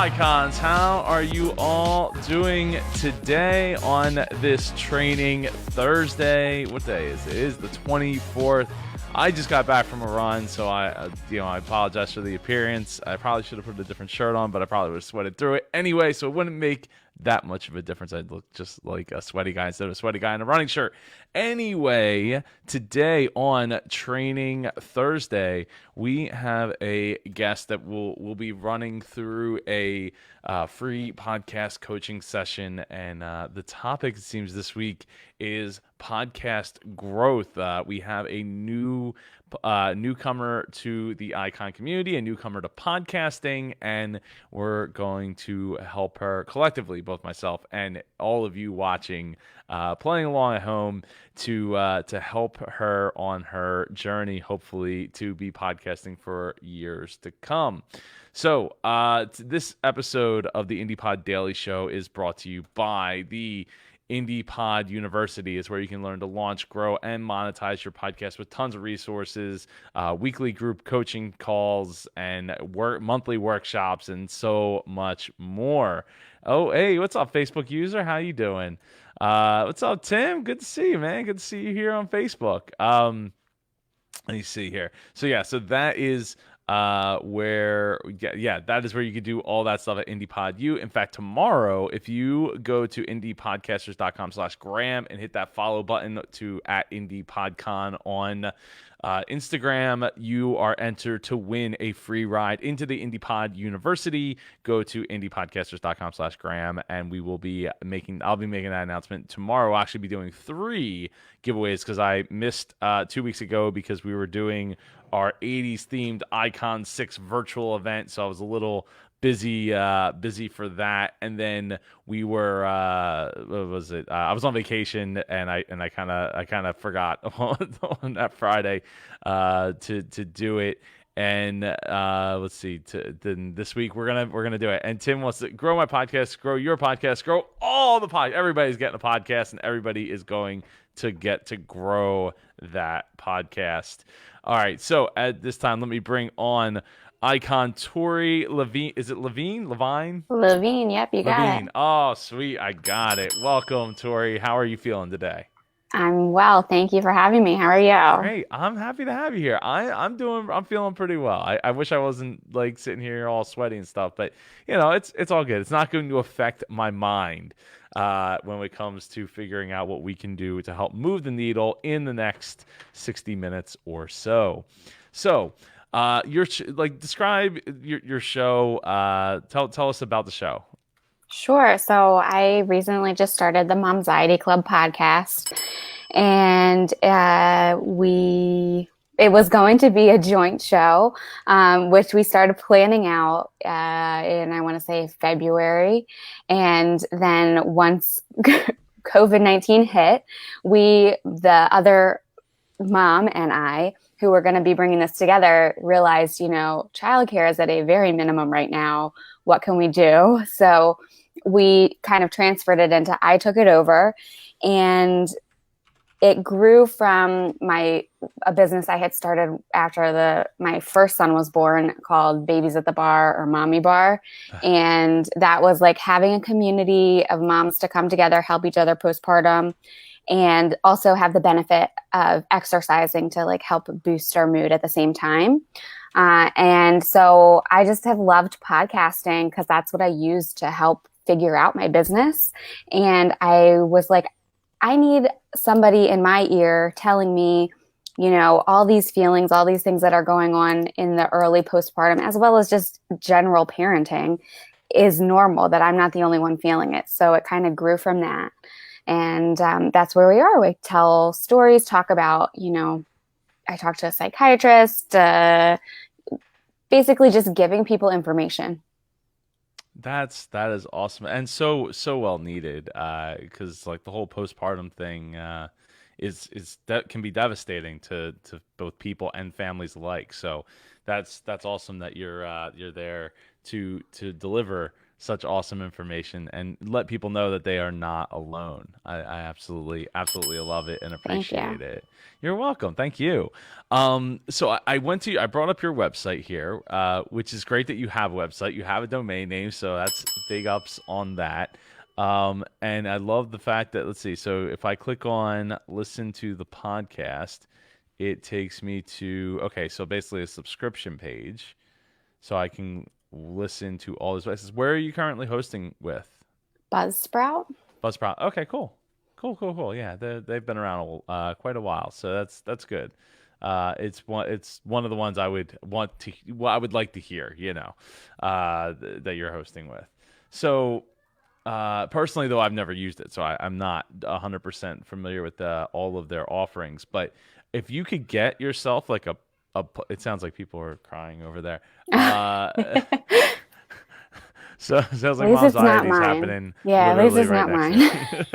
icons, how are you all doing today on this training Thursday? What day is it? It is the 24th. I just got back from a run, so I apologize for the appearance. I probably should have put a different shirt on, but I probably would have sweated through it anyway, so it wouldn't make that much of a difference. I'd look just like a sweaty guy instead of a sweaty guy in a running shirt. Anyway, today on Training Thursday, we have a guest that will be running through a free podcast coaching session, and the topic, it seems, this week is podcast growth. We have a newcomer to the Icon community, a newcomer to podcasting, and we're going to help her collectively, both myself and all of you watching, playing along at home, to help her on her journey, hopefully, to be podcasting for years to come. So this episode of the IndiePod Daily Show is brought to you by the IndiePod University. Is where you can learn to launch, grow, and monetize your podcast with tons of resources, weekly group coaching calls, and monthly workshops, and so much more. Oh, hey, what's up, Facebook user? How you doing? What's up, Tim? Good to see you, man. Good to see you here on Facebook. Let me see here. So that is that is where you can do all that stuff at IndiePod U. In fact, tomorrow, if you go to indiepodcasters.com/Graham and hit that follow button to @IndiePodCon on Instagram, you are entered to win a free ride into the IndiePod University. Go to indiepodcasters.com/Graham, and I'll be making that announcement tomorrow. I'll actually be doing 3 giveaways because I missed 2 weeks ago because we were doing our 80s themed Icon 6 virtual event, so I was a little busy for that. And then we were what was it? I was on vacation, and I kind of forgot on that Friday to do it. And let's see. Then this week we're gonna do it. And Tim wants to grow my podcast, grow your podcast, grow all the podcast. Everybody's getting a podcast, and everybody is going to get to grow that podcast. All right. So at this time, let me bring on icon Tori Levine. Is it Levine? Levine? Levine. Yep, you got it. Oh, sweet. I got it. Welcome, Tori. How are you feeling today? I'm well. Thank you for having me. How are you? Great. I'm happy to have you here. I'm feeling pretty well. I wish I wasn't like sitting here all sweaty and stuff, but it's all good. It's not going to affect my mind when it comes to figuring out what we can do to help move the needle in the next 60 minutes or so. So, describe your show. Tell us about the show. Sure. So I recently just started the Momxiety Club podcast, and it was going to be a joint show, which we started planning out in, I want to say, February. And then once COVID-19 hit, the other mom and I, who were going to be bringing this together, realized, childcare is at a very minimum right now. What can we do? So we kind of transferred it into, I took it over, and it grew from a business I had started after my first son was born, called Babies at the Bar, or Mommy Bar. And that was like having a community of moms to come together, help each other postpartum, and also have the benefit of exercising to like help boost our mood at the same time. And so I just have loved podcasting because that's what I use to help figure out my business. And I was like, I need somebody in my ear telling me, all these feelings, all these things that are going on in the early postpartum, as well as just general parenting, is normal, that I'm not the only one feeling it. So it kind of grew from that. And that's where we are. We tell stories, talk about, I talk to a psychiatrist, basically just giving people information. That is awesome, and so well needed, because like the whole postpartum thing that can be devastating to both people and families alike. So that's awesome that you're there to deliver such awesome information and let people know that they are not alone. I absolutely love it and Thank you. appreciate it. You're welcome. Thank you. So I brought up your website here, which is great that you have a website. You have a domain name, so that's big ups on that. And I love the fact that, let's see, so if I click on listen to the podcast, it takes me to, okay, so basically a subscription page. So I can listen to all those places. Where are you currently hosting with? Buzzsprout? Buzzsprout. Okay, cool. Cool. Yeah, they've been around quite a while, so that's good. It's one of the ones I would I would like to hear, that you're hosting with. So personally, though, I've never used it, so I'm not 100% familiar with all of their offerings. But if you could get yourself like it sounds like people are crying over there. So it sounds like Momxiety is happening Yeah, at least literally it's right not next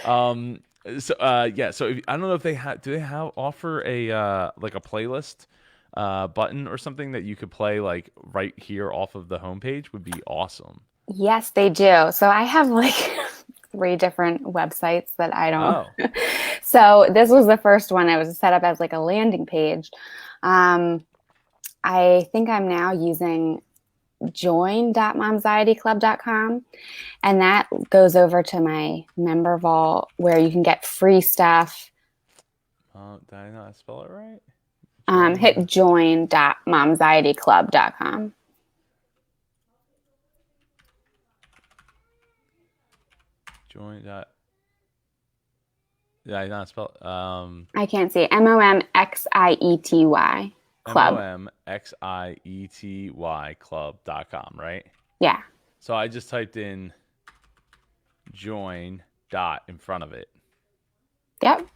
mine. to me. Yeah. So I don't know if do they offer a like a playlist button or something that you could play like right here off of the homepage would be awesome. Yes, they do. So I have like three different websites that I don't. Oh, So this was the first one. It was set up as like a landing page. I think I'm now using join.momxietyclub.com, and that goes over to my member vault where you can get free stuff. did I not spell it right? Hit join.momxietyclub.com. Join dot. Did I not spell? I can't see. MOMXIETY club. MOMXIETY club.com, right? Yeah. So I just typed in join dot in front of it. Yep.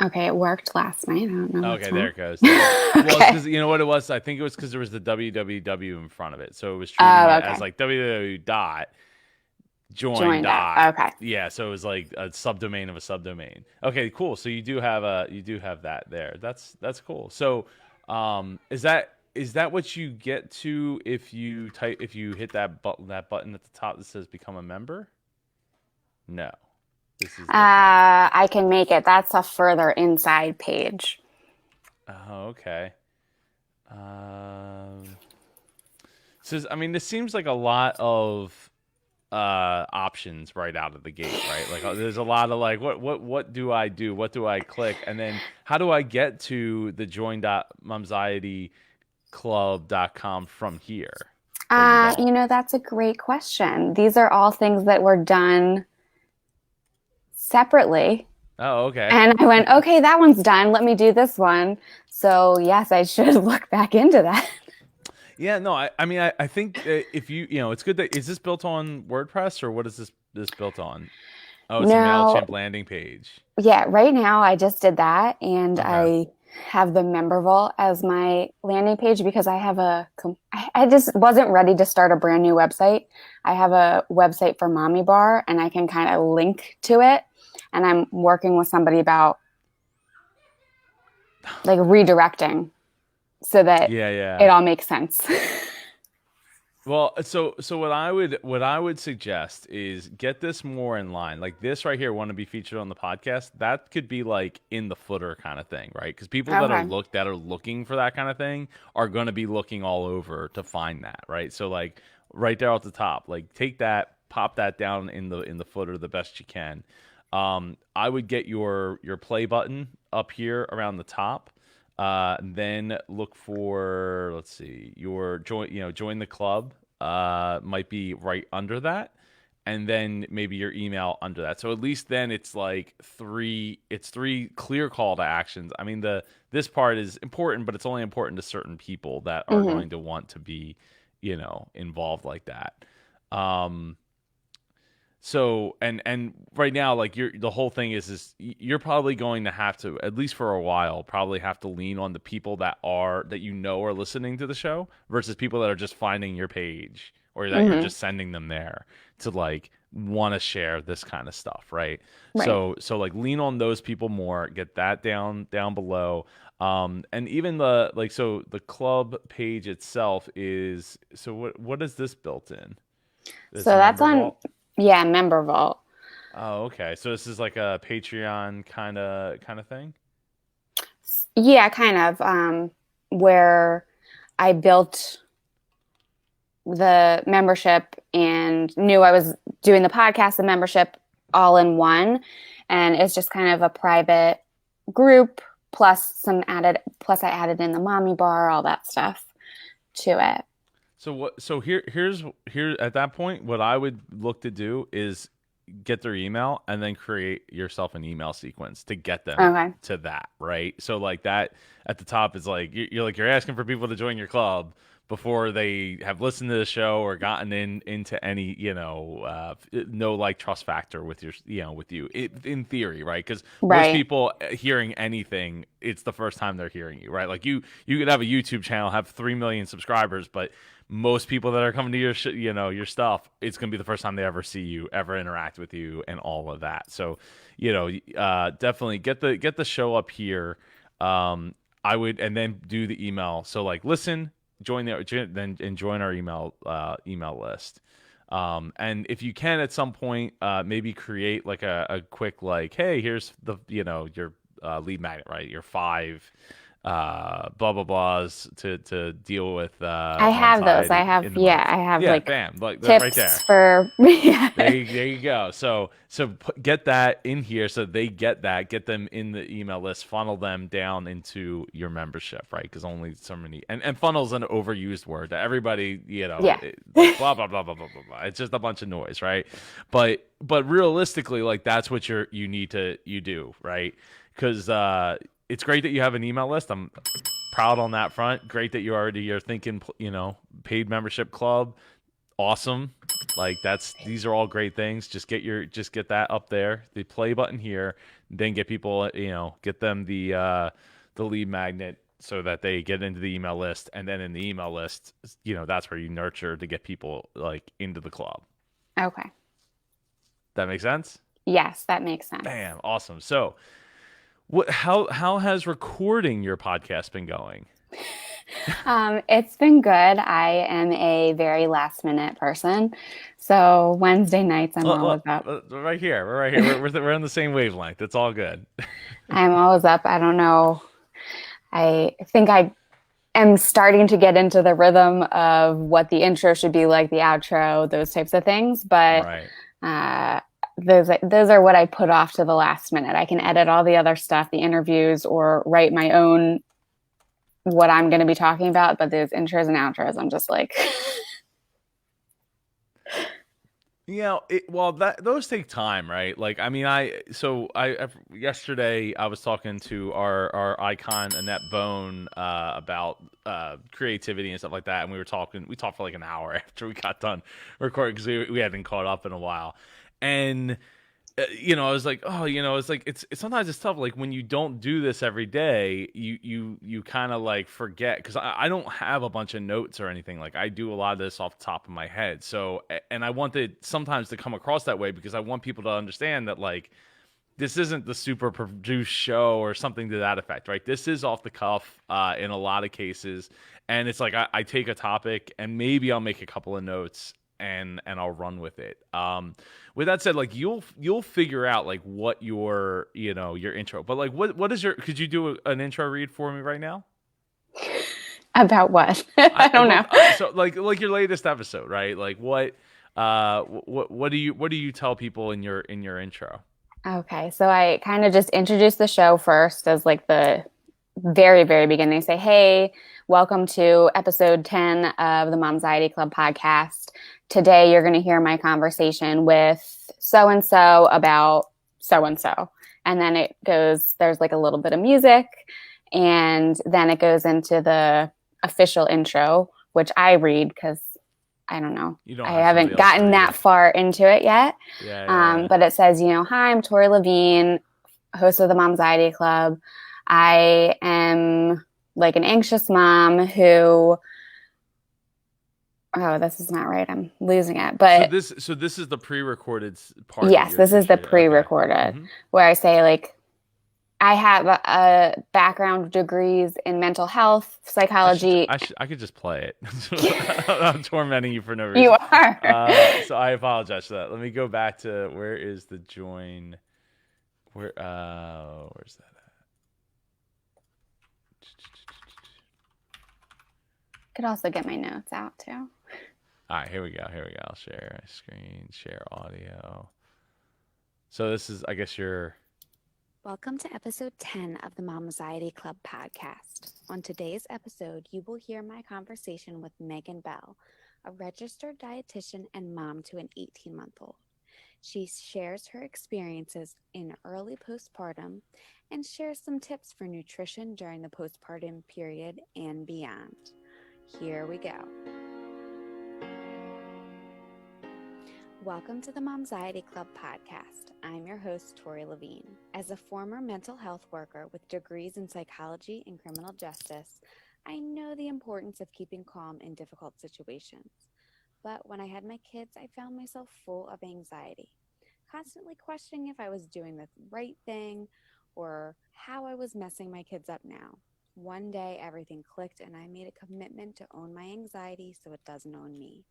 Okay, it worked last night. I don't know. Okay, there it goes. Okay. Well, because you know what it was? I think it was because there was the www in front of it, so it was treating it as like www dot join dot. Okay. Yeah, so it was like a subdomain of a subdomain. Okay, cool. So you do have that there. That's cool. So, is that what you get to if you hit that button at the top that says become a member? No. This is I can make it. That's a further inside page. Oh, okay. So I mean, this seems like a lot of options right out of the gate, right? Like there's a lot of like, what do I do? What do I click? And then how do I get to the join.momxietyclub.com from here? That's a great question. These are all things that were done separately. Oh, okay. And I went, okay, that one's done. Let me do this one. So yes, I should look back into that. Yeah, no, I mean, I think if it's good that, is this built on WordPress or what is this built on? Oh, it's a MailChimp landing page. Yeah, right now I just did that, and I have the member vault as my landing page because I just wasn't ready to start a brand new website. I have a website for Mommy Bar, and I can kind of link to it. And I'm working with somebody about like redirecting so that it all makes sense. Well, so what I would suggest is get this more in line. Like this right here, want to be featured on the podcast. That could be like in the footer kind of thing, right? Because people that are looking for that kind of thing are going to be looking all over to find that, right? So like right there at the top, like take that, pop that down in the footer the best you can. I would get your play button up here around the top. Then look for, let's see, your join the club, might be right under that. And then maybe your email under that. So at least then it's like three clear call to actions. I mean, this part is important, but it's only important to certain people that are going to want to be, involved like that. So and right now, like the whole thing is you're probably going to have to, at least for a while, probably have to lean on the people that are listening to the show versus people that are just finding your page or that you're just sending them there to like want to share this kind of stuff, right? Right. So like lean on those people more, get that down below. And even the like, so the club page itself is, so what is this built in? This So that's member on, vault? yeah, Member Vault. Oh, okay. So this is like a Patreon kind of thing. Yeah, kind of. Where I built the membership and knew I was doing the podcast, the membership all in one. And it's just kind of a private group plus I added in the mommy bar, all that stuff to it. So here's at that point, what I would look to do is get their email and then create yourself an email sequence to get them Okay. to that, right? So like that at the top is like you're asking for people to join your club before they have listened to the show or gotten into any no like trust factor with your with you in theory, right? Because most Right. people hearing anything, it's the first time they're hearing you, right? Like you could have a YouTube channel, have 3 million subscribers, but most people that are coming to your your stuff, it's going to be the first time they ever see you, ever interact with you, and all of that. So definitely get the show up here. I would, and then do the email. So like listen, join our email list. And if you can at some point, maybe create like a quick like, hey, here's the your lead magnet, right? Your 5 blah blah blahs to deal with I have those. anxiety in the month. I have Yeah, like bam, like right there. tips for, yeah. There you go. So get that in here so they get that. Get them in the email list. Funnel them down into your membership, right? Because only so many. And funnel's an overused word that everybody Yeah. like blah blah blah blah blah blah blah. It's just a bunch of noise, right? But realistically, like that's what you do, right? Because it's great that you have an email list. I'm proud on that front. Great that you're thinking, paid membership club. Awesome. Like these are all great things. Just get that up there, the play button here, then get people, get them the lead magnet so that they get into the email list, and then in the email list, that's where you nurture to get people like into the club. Okay. That makes sense? Yes, that makes sense. Bam, awesome. So, how has recording your podcast been going? It's been good. I am a very last minute person. So Wednesday nights, I'm always up. Right here. We're right here. We're on the same wavelength. It's all good. I'm always up. I don't know. I think I am starting to get into the rhythm of what the intro should be like, the outro, those types of things. But Right. those are what I put off to the last minute. I can edit all the other stuff, the interviews, or write my own what I'm going to be talking about. But those intros and outros, I'm just like, those take time, right? Like, I mean, yesterday I was talking to our icon Annette Bone about creativity and stuff like that, and we talked for like an hour after we got done recording because we hadn't caught up in a while, and I was like, oh, it's like it's sometimes it's tough. Like when you don't do this every day, you kind of like forget, because I don't have a bunch of notes or anything. Like I do a lot of this off the top of my head. So, and I want it sometimes to come across that way because I want people to understand that like this isn't the super produced show or something to that effect, right? This is off the cuff in a lot of cases, and it's like I take a topic and maybe I'll make a couple of notes and I'll run with it. With that said, like you'll figure out like what your intro, but like what is could you do an intro read for me right now? about what? I don't know. So like your latest episode, right? Like what do you tell people in your intro? Okay, so I kind of just introduce the show first as like the very, very beginning. Say, hey, welcome to episode 10 of the Momxiety Club podcast. Today, you're going to hear my conversation with so-and-so about so-and-so. And then there's like a little bit of music, and then it goes into the official intro, which I read because I don't know. I haven't gotten that far into it yet. Yeah. But it says, hi, I'm Tori Levine, host of the Momxiety Club. I am like an anxious mom who Oh, this is not right. I'm losing it. So But this is the pre-recorded part that yes, this you're is the sharing. Okay. pre-recorded Hmm. where I say like I have a background degrees in mental health, psychology. I could just play it. I'm tormenting you for no You reason. are. So I apologize for that. Let me go back to where is the join? Where's that at? Could also get my notes out too. All right, here we go. Here we go. I'll share screen, share audio. So this is, I guess, your. Welcome to episode 10 of the Momxiety Club podcast. On today's episode, you will hear my conversation with Megan Bell, a registered dietitian and mom to an 18-month-old. She shares her experiences in early postpartum and shares some tips for nutrition during the postpartum period and beyond. Here we go. Welcome to the Momxiety Club podcast. I'm your host, Tori Levine. As a former mental health worker with degrees in psychology and criminal justice, I know the importance of keeping calm in difficult situations. But when I had my kids, I found myself full of anxiety, constantly questioning if I was doing the right thing or how I was messing my kids up now. One day, everything clicked and I made a commitment to own my anxiety so it doesn't own me.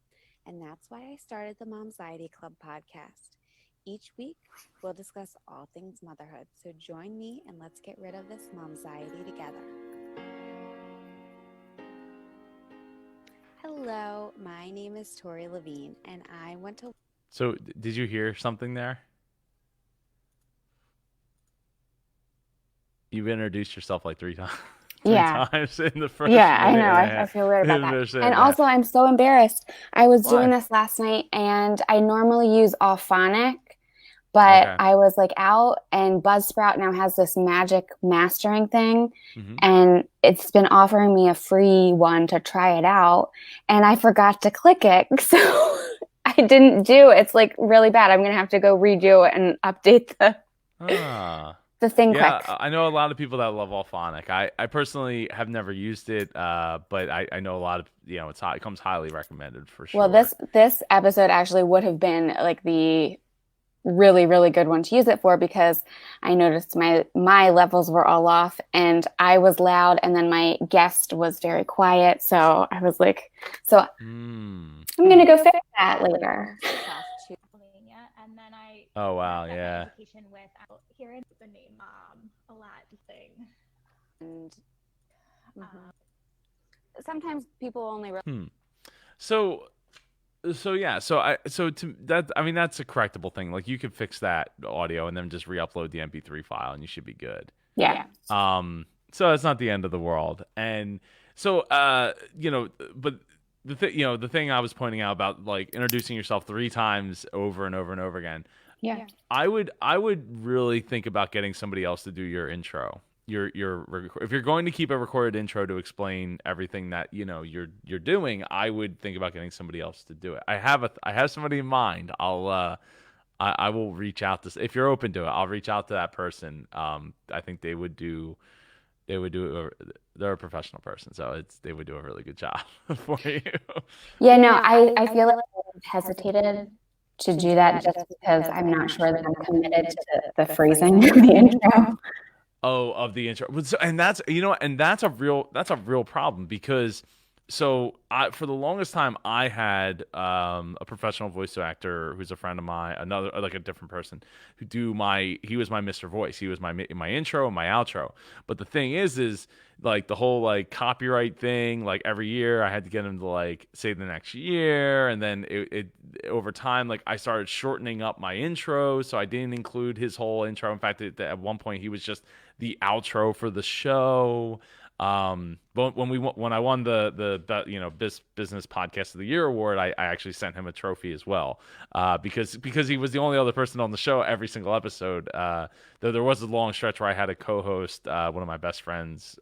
And that's why I started the Momxiety Club podcast. Each week, we'll discuss all things motherhood. So join me and let's get rid of this momxiety together. Hello, my name is Tori Levine, and I went to... So did you hear something there? You've introduced yourself like three times. Yeah. Times in the first Yeah, I minute know. and a I half. feel weird about that. Understand And that. also, I'm so embarrassed. I was doing Why? this last night and I normally use Auphonic, but Okay. I was like out and Buzzsprout now has this magic mastering thing. Hmm. And it's been offering me a free one to try it out. And I forgot to click it. So I didn't do it. It's like really bad. I'm going to have to go redo it and update Ah. the thing Yeah, quick. I know a lot of people that love Alphonic. I personally have never used it, but I know a lot of, it comes highly recommended for sure. Well, this episode actually would have been like the really, really good one to use it for because I noticed my levels were all off and I was loud and then my guest was very quiet. So I was like, I'm going to go fix that later. And then I Oh wow, yeah. education with hearing the name a lot thing. And sometimes people only So yeah, that's a correctable thing. Like you could fix that audio and then just re-upload the MP3 file and you should be good. Yeah. So it's not the end of the world. And so but the thing I was pointing out about like introducing yourself 3 times over and over and over again. Yeah. I would really think about getting somebody else to do your intro. If you're going to keep a recorded intro to explain everything that you're doing, I would think about getting somebody else to do it. I have somebody in mind. I will reach out to, if you're open to it. I'll reach out to that person. I think they would do they're a professional person, so they would do a really good job for you. Yeah, no, I feel like I hesitated to do that just because I'm not sure that I'm committed to the phrasing of the intro. Oh, of the intro, and that's that's a real problem because for the longest time I had a professional voice actor who's a friend of mine, another like a different person he was my Mr. Voice, he was my intro and my outro. But the thing is like the whole like copyright thing, like every year I had to get him to like say the next year, and then it over time like I started shortening up my intro, so I didn't include his whole intro. In fact, at one point he was just the outro for the show. But when I won the business podcast of the year award, I actually sent him a trophy as well, because he was the only other person on the show every single episode. Though there was a long stretch where I had a co-host, one of my best friends,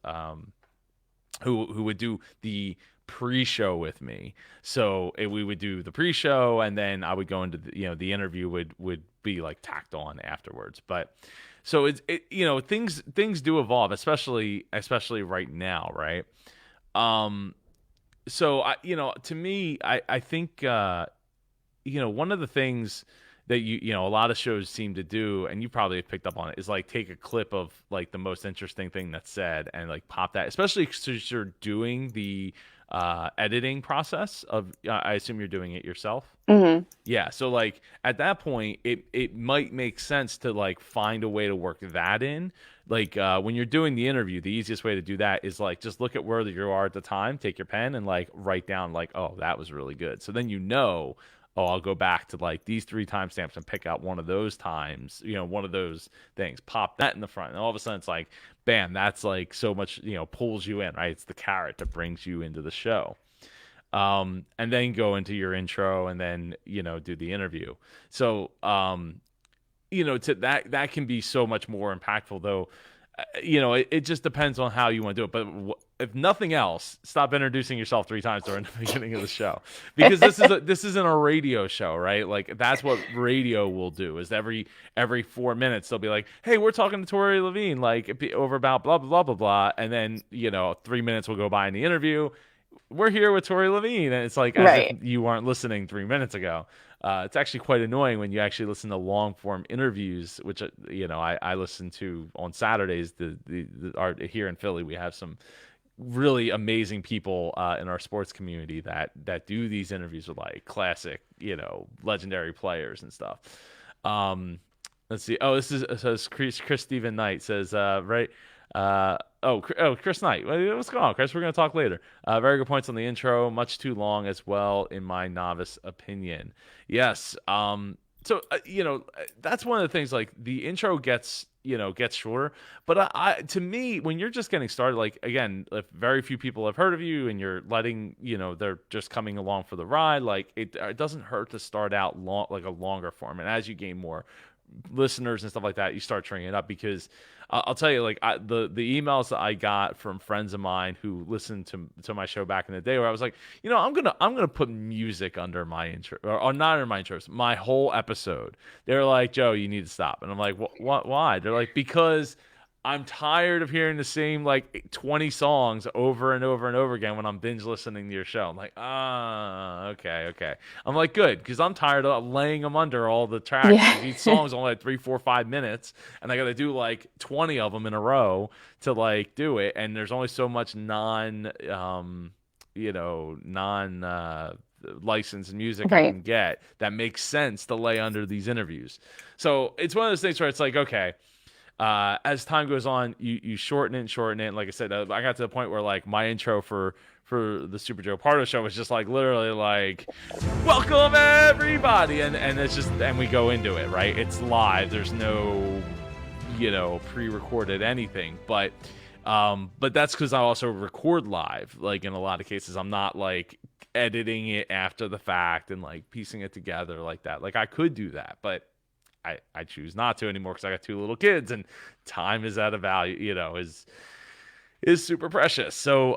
who would do the pre-show with me. So we would do the pre-show, and then I would go into the interview would be like tacked on afterwards. But so things do evolve, especially right now, right? so to me, I think one of the things that a lot of shows seem to do, and you probably have picked up on it, is like take a clip of like the most interesting thing that's said and like pop that, especially since you're doing the editing process of. I assume you're doing it yourself. Mm-hmm. Yeah, so like at that point, it might make sense to like find a way to work that in. Like when you're doing the interview, the easiest way to do that is like just look at where you are at the time, take your pen, and like write down like, oh, that was really good. So then oh, I'll go back to like these 3 timestamps and pick out one of those times, one of those things, pop that in the front, and all of a sudden it's like, bam, that's like so much, pulls you in, right? It's the carrot that brings you into the show. And then go into your intro and then, do the interview. So, to that can be so much more impactful though. It just depends on how you want to do it. But if nothing else, stop introducing yourself 3 times during the beginning of the show, because this isn't a radio show, right? Like that's what radio will do. Is every 4 minutes they'll be like, "Hey, we're talking to Tori Levine, like over about blah blah blah blah blah," and then 3 minutes will go by in the interview. We're here with Tori Levine, and it's like as if you weren't listening 3 minutes ago. It's actually quite annoying when you actually listen to long form interviews, which I listen to on Saturdays. Here in Philly, we have some really amazing people in our sports community that do these interviews with like classic, legendary players and stuff. Let's see. Oh, this says Chris Stephen Knight says right. Chris Knight. What's going on, Chris? We're going to talk later. Very good points on the intro. Much too long as well, in my novice opinion. Yes. So that's one of the things. Like the intro gets shorter, but to me, when you're just getting started, like again, if very few people have heard of you and you're letting they're just coming along for the ride, like it doesn't hurt to start out like a longer form, and as you gain more listeners and stuff like that, you start turning it up. Because I'll tell you, like the emails that I got from friends of mine who listened to my show back in the day, where I was like, I'm gonna put music under my intro, or not under my intros, my whole episode. They're like, Joe, you need to stop, and I'm like, what? Why? They're like, because I'm tired of hearing the same like 20 songs over and over and over again when I'm binge listening to your show. I'm like, okay. I'm like, good, because I'm tired of laying them under all the tracks. Yeah. Each song's only like 3, 4, 5 minutes, and I got to do like 20 of them in a row to like do it. And there's only so much non licensed music I can get that makes sense to lay under these interviews. So it's one of those things where it's like, okay. As time goes on, you shorten it. And like I said, I got to the point where like my intro for the Super Joe Pardo show was just like literally like, welcome everybody, and it's just, and we go into it, right? It's live. There's no pre-recorded anything, but that's because I also record live. Like in a lot of cases, I'm not like editing it after the fact and like piecing it together like that. Like I could do that, but I choose not to anymore because I got 2 little kids and time is at a value, is super precious. So,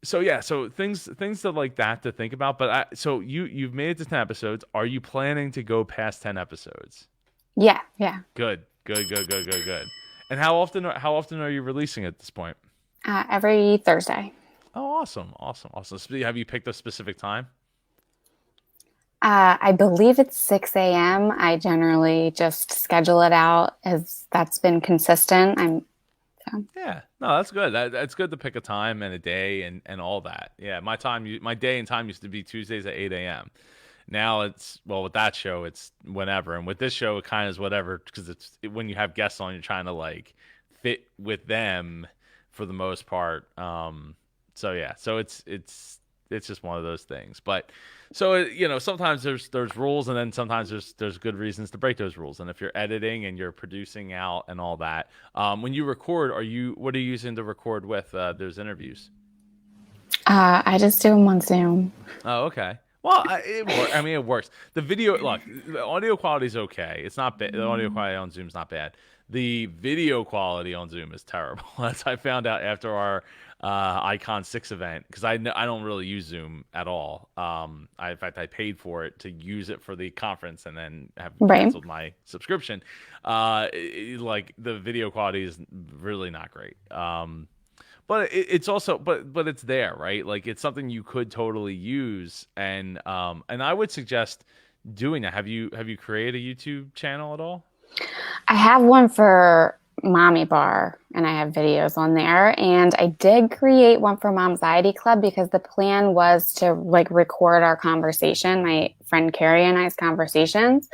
so things that like that to think about. But so you've made it to 10 episodes. Are you planning to go past 10 episodes? Yeah. Good. And how often are you releasing at this point? Every Thursday. Oh, awesome. So have you picked a specific time? I believe it's 6 a.m. I generally just schedule it out as that's been consistent. Yeah, no, that's good. That's good to pick a time and a day and all that. Yeah, my day and time used to be Tuesdays at 8 a.m. Now it's, well, with that show, it's whenever. And with this show, it kind of is whatever, because when you have guests on, you're trying to like fit with them for the most part. So yeah, so it's just one of those things. But so sometimes there's rules, and then sometimes there's good reasons to break those rules. And if you're editing and you're producing out and all that, when you record, what are you using to record with those interviews? I just do them on Zoom. Oh, okay. Well, it works. The audio quality is okay. It's not bad. The audio quality on Zoom is not bad. The video quality on Zoom is terrible. As I found out after our Icon 6 event, because I don't really use Zoom at all. In fact, I paid for it to use it for the conference and then have canceled my subscription. Like the video quality is really not great. but it's also but it's there, right? Like it's something you could totally use, and I would suggest doing that. Have you created a YouTube channel at all? I have one for Mommy Bar and I have videos on there. And I did create one for Momxiety Club because the plan was to like record our conversation, my friend Carrie and I's conversations.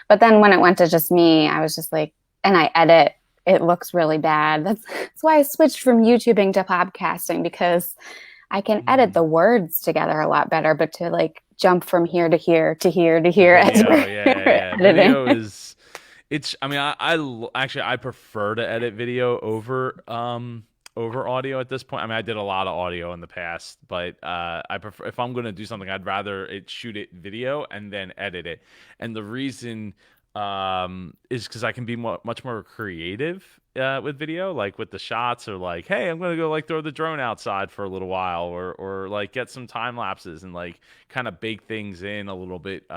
But then when it went to just me, I was just like, and I edit, it looks really bad. That's why I switched from YouTubing to podcasting because I can edit the words together a lot better, but to like jump from here to here to here to here as Video, we're yeah. editing. Video is it's. I mean, actually I prefer to edit video over audio at this point. I mean, I did a lot of audio in the past, but I prefer if I'm going to do something, I'd rather shoot it video and then edit it. And the reason is because I can be much more creative with video, like with the shots, or like, hey, I'm gonna go like throw the drone outside for a little while, or like get some time lapses and like kind of bake things in a little bit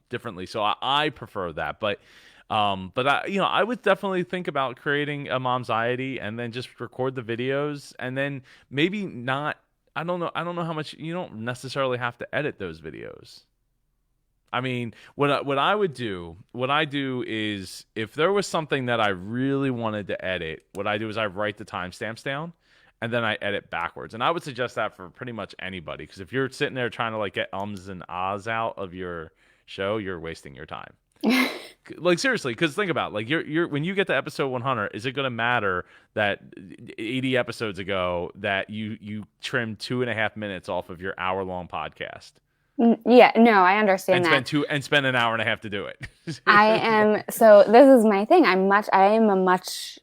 differently. So I prefer that, but I would definitely think about creating a Momxiety and then just record the videos, and then maybe not. I don't know how much. You don't necessarily have to edit those videos. I mean, what I do is if there was something that I really wanted to edit, what I do is I write the timestamps down and then I edit backwards. And I would suggest that for pretty much anybody, because if you're sitting there trying to like get ums and ahs out of your show, you're wasting your time. Like seriously, because think about it, like you're when you get to episode 100, is it going to matter that 80 episodes ago that you trimmed 2.5 minutes off of your hour-long podcast? Yeah, no, I understand that. Spend an hour and a half to do it. So this is my thing. I am a much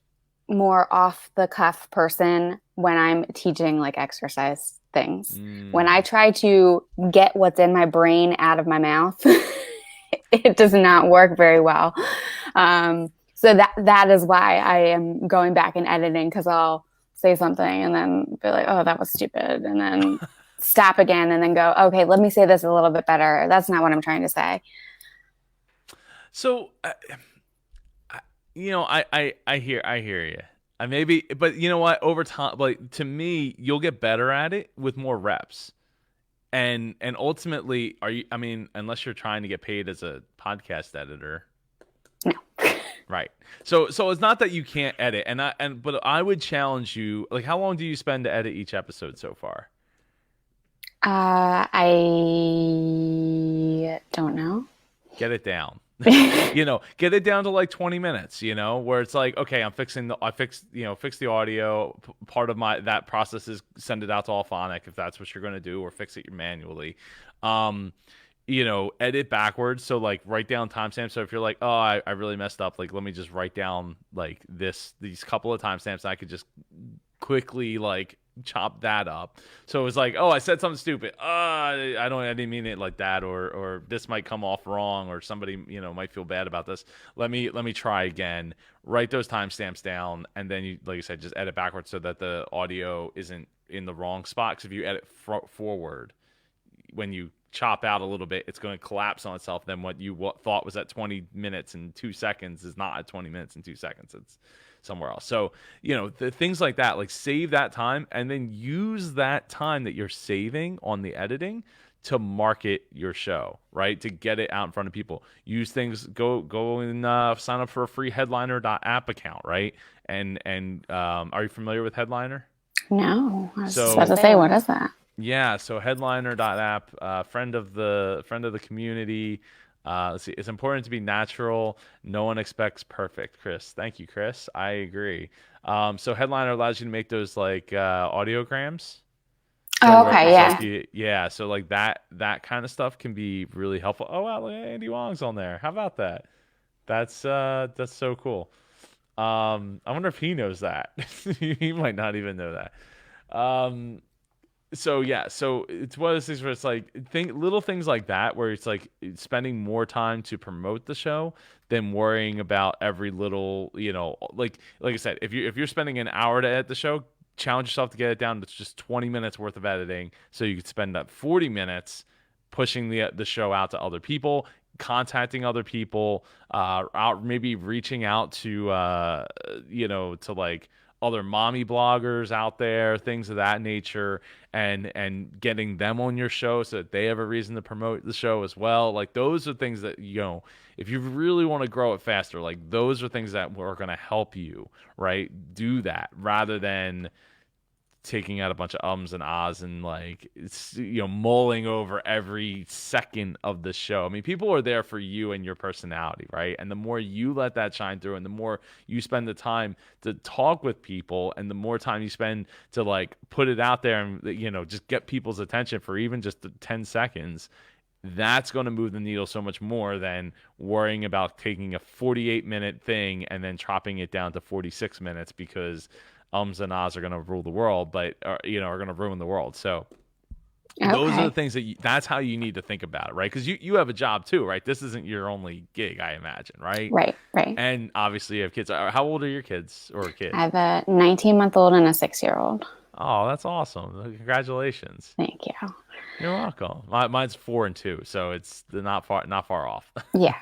more off the cuff person when I'm teaching like exercise things. When I try to get what's in my brain out of my mouth, it does not work very well. So that is why I am going back and editing, because I'll say something and then be like, oh, that was stupid. And then stop again and then go, okay, let me say this a little bit better. That's not what I'm trying to say. So, I hear you. But you know what? Over time, like to me, you'll get better at it with more reps. And ultimately, I mean, unless you're trying to get paid as a podcast editor. No. Right. So it's not that you can't edit, but I would challenge you. Like, how long do you spend to edit each episode so far? I don't know. Get it down. Get it down to like 20 minutes, where it's like, okay, fix the audio. Part of that process is send it out to Allphonic if that's what you're going to do, or fix it manually. Edit backwards. So like write down timestamps. So if you're like, oh, I really messed up, like let me just write down like these couple of timestamps. I could just quickly like chop that up. So it was like, oh, I said something stupid. I didn't mean it like that, or this might come off wrong, or somebody might feel bad about this. Let me try again. Write those timestamps down, and then you, like you said, just edit backwards so that the audio isn't in the wrong spot. Because if you edit forward, when you chop out a little bit, it's going to collapse on itself. Then what you thought was at 20 minutes and 2 seconds is not at 20 minutes and 2 seconds. It's somewhere else. So, the things like that, like save that time and then use that time that you're saving on the editing to market your show, right? To get it out in front of people. Use things, go and sign up for a free headliner.app account, right? And are you familiar with Headliner? No. I was just about to say, what is that? Yeah, so headliner.app, friend of the community. Let's see. It's important to be natural. No one expects perfect, Chris. Thank you, Chris. I agree. So Headliner allows you to make those like audiograms. Oh, okay, yeah. So like that kind of stuff can be really helpful. Oh wow, look, Andy Wong's on there. How about that? That's so cool. I wonder if he knows that. He might not even know that. So it's one of those things where it's like little things like that, where it's like spending more time to promote the show than worrying about every little, like I said, if you're spending an hour to edit the show, challenge yourself to get it down to just 20 minutes worth of editing, so you could spend that 40 minutes pushing the show out to other people, contacting other people, maybe reaching out to to like other mommy bloggers out there, things of that nature, and getting them on your show so that they have a reason to promote the show as well. Like those are things that, if you really want to grow it faster, like those are things that are going to help you, right? Do that rather than taking out a bunch of ums and ahs and like it's, mulling over every second of the show. I mean, people are there for you and your personality, right? And the more you let that shine through and the more you spend the time to talk with people and the more time you spend to like put it out there and, just get people's attention for even just the 10 seconds, that's going to move the needle so much more than worrying about taking a 48-minute thing and then chopping it down to 46 minutes because ums and ahs are going to rule the world, but are going to ruin the world. So those are the things that's how you need to think about it, right? Because you have a job too, right? This isn't your only gig, I imagine, right? Right. And obviously you have kids. How old are your kids or a kid? I have a 19-month-old and a 6-year-old. Oh, that's awesome. Congratulations. Thank you. You're welcome. Mine's 4 and 2, so it's not far off. Yeah.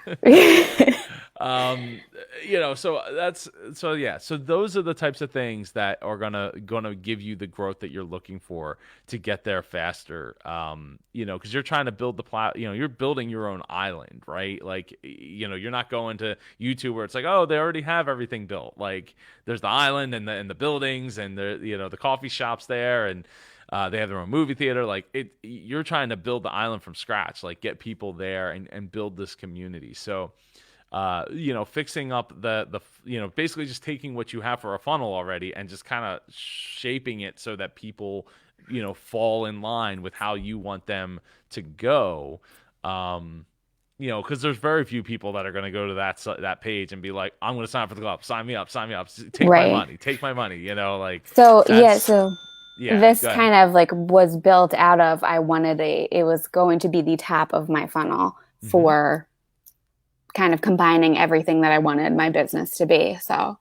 So those are the types of things that are gonna give you the growth that you're looking for to get there faster. Because you're trying to build you're building your own island, right? Like, you're not going to YouTube where it's like, oh, they already have everything built. Like, there's the island and the buildings and the coffee shops there and they have their own movie theater. Like you're trying to build the island from scratch, like get people there and build this community. So, fixing up basically just taking what you have for a funnel already and just kind of shaping it so that people, fall in line with how you want them to go. Because there's very few people that are going to go to that page and be like, I'm going to sign up for the club. Sign me up. Take my money. So Yeah, this kind of like was built out of, it was going to be the top of my funnel for kind of combining everything that I wanted my business to be. So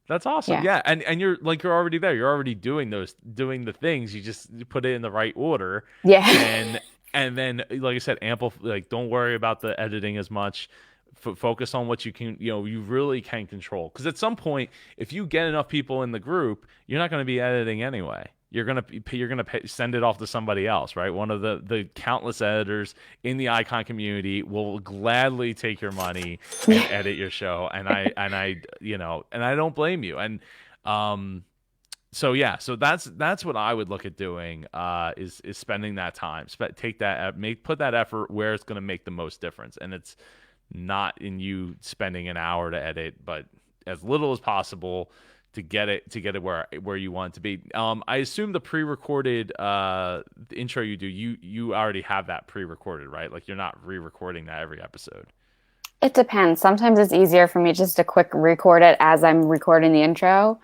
that's awesome. Yeah. And you're already there. You're already doing the things. You just put it in the right order. Yeah. And then, like I said, don't worry about the editing as much. Focus on what you can, you really can control. Because at some point, if you get enough people in the group, you're not going to be editing anyway. You're gonna send it off to somebody else, right? One of the countless editors in the icon community will gladly take your money and edit your show, and I don't blame you. And so that's what I would look at doing is spending that time, put that effort where it's going to make the most difference, and it's not in you spending an hour to edit, but as little as possible to get it where you want it to be. I assume the pre-recorded intro you do, you already have that pre-recorded, right? Like you're not re-recording that every episode. It depends. Sometimes it's easier for me just to quick record it as I'm recording the intro.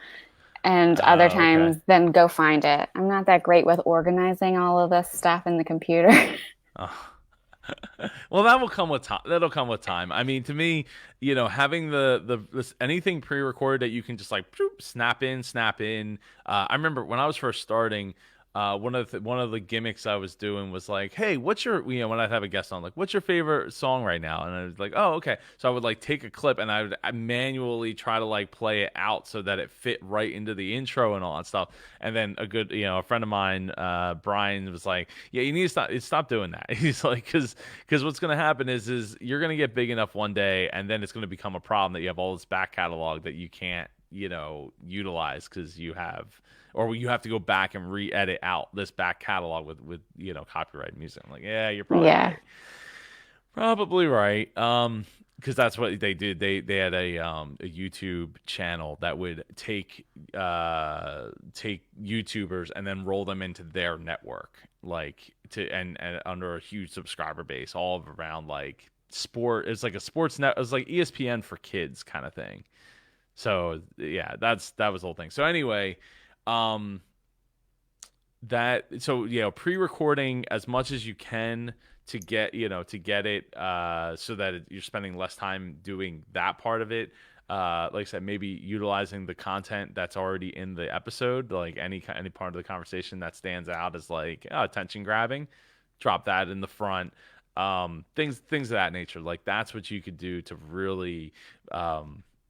And other times, then go find it. I'm not that great with organizing all of this stuff in the computer. Well, that will come with time. That'll come with time. I mean, to me, having this anything pre-recorded that you can just like snap in. I remember when I was first starting, one of the gimmicks I was doing was like, hey, what's your, when I'd have a guest on, like, what's your favorite song right now? And I was like, oh, okay. So I would like take a clip and I would manually try to like play it out so that it fit right into the intro and all that stuff. And then a friend of mine, Brian, was like, yeah, you need to stop doing that. He's like, because what's going to happen is you're going to get big enough one day and then it's going to become a problem that you have all this back catalog that you can't, utilize because you have to go back and re-edit out this back catalog with copyright music. I'm like, yeah, you're probably right. Because that's what they did. They had a YouTube channel that would take YouTubers and then roll them into their network, like and under a huge subscriber base all around like sport. It's like a sports net. It's like ESPN for kids kind of thing. So yeah, that was the whole thing. So anyway, pre-recording as much as you can to get it so that you're spending less time doing that part of it. Like I said, maybe utilizing the content that's already in the episode, like any part of the conversation that stands out as like attention grabbing, drop that in the front. Things of that nature. Like that's what you could do to really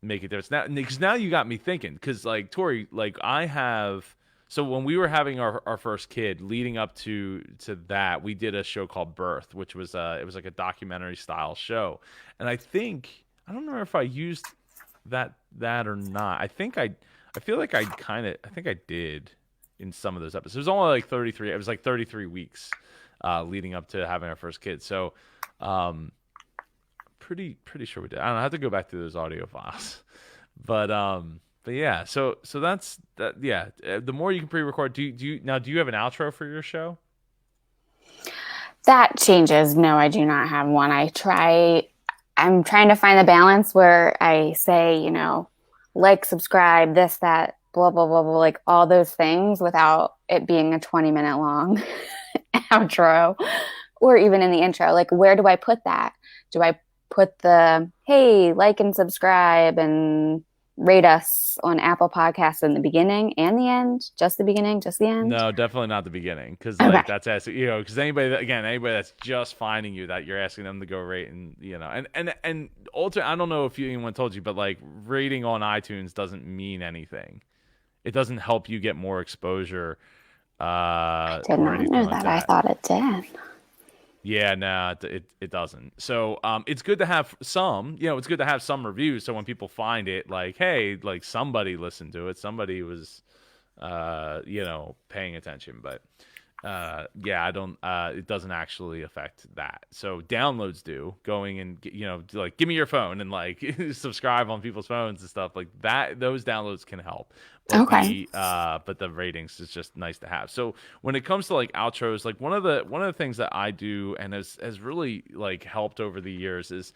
make a difference. Now, because now you got me thinking, because like Tori, like I have. So when we were having our first kid, leading up to that, we did a show called Birth, which was it was like a documentary style show, and I don't know if I used that or not. I feel like I think I did in some of those episodes. It was only like 33. It was like 33 weeks leading up to having our first kid. So um, pretty sure we did. I don't know, I have to go back to those audio files. But yeah, so that's that. Yeah, the more you can pre-record. Do you have an outro for your show? That changes. No, I do not have one. I'm trying to find the balance where I say, like, subscribe, this, that, blah, blah, blah, blah, like all those things without it being a 20-minute long outro or even in the intro. Like, where do I put that? Do I put the, hey, like and subscribe and rate us on Apple Podcasts in the beginning and the end? Just the beginning, just the end? No, definitely not the beginning, because Okay. like that's asking, because anybody that's just finding you, that you're asking them to go rate, and and ultimately, I don't know if anyone told you, but like rating on iTunes doesn't mean anything. It doesn't help you get more exposure I did or not anything know like that. I thought it did. Yeah, no, it doesn't. So it's good to have some, it's good to have some reviews. So when people find it, like, hey, like somebody listened to it, somebody was, paying attention. But yeah, I don't. It doesn't actually affect that. So downloads do. Going and like give me your phone and like subscribe on people's phones and stuff like that. Those downloads can help. But Okay. the ratings is just nice to have. So when it comes to like outros, like one of the things that I do and has really like helped over the years is,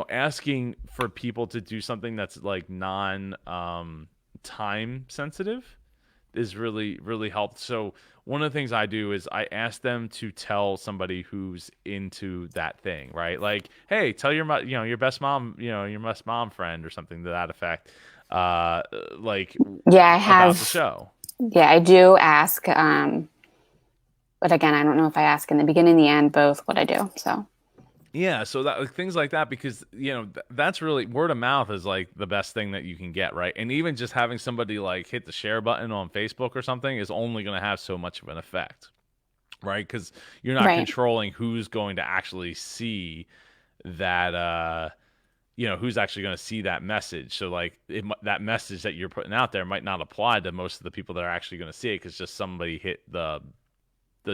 asking for people to do something that's like non time sensitive is really really helped. So one of the things I do is I ask them to tell somebody who's into that thing, right? Like, hey, tell your best mom, your best mom friend or something to that effect, like Yeah, I about the have. show. Yeah, I do ask. But again, I don't know if I ask in the beginning, the end, both, what I do. So. Yeah, so that like, things like that, because that's really word of mouth is like the best thing that you can get, right? And even just having somebody like hit the share button on Facebook or something is only going to have so much of an effect, right? Because you're not Right. controlling who's going to actually see that, who's actually going to see that message. So like that message that you're putting out there might not apply to most of the people that are actually going to see it, because just somebody hit the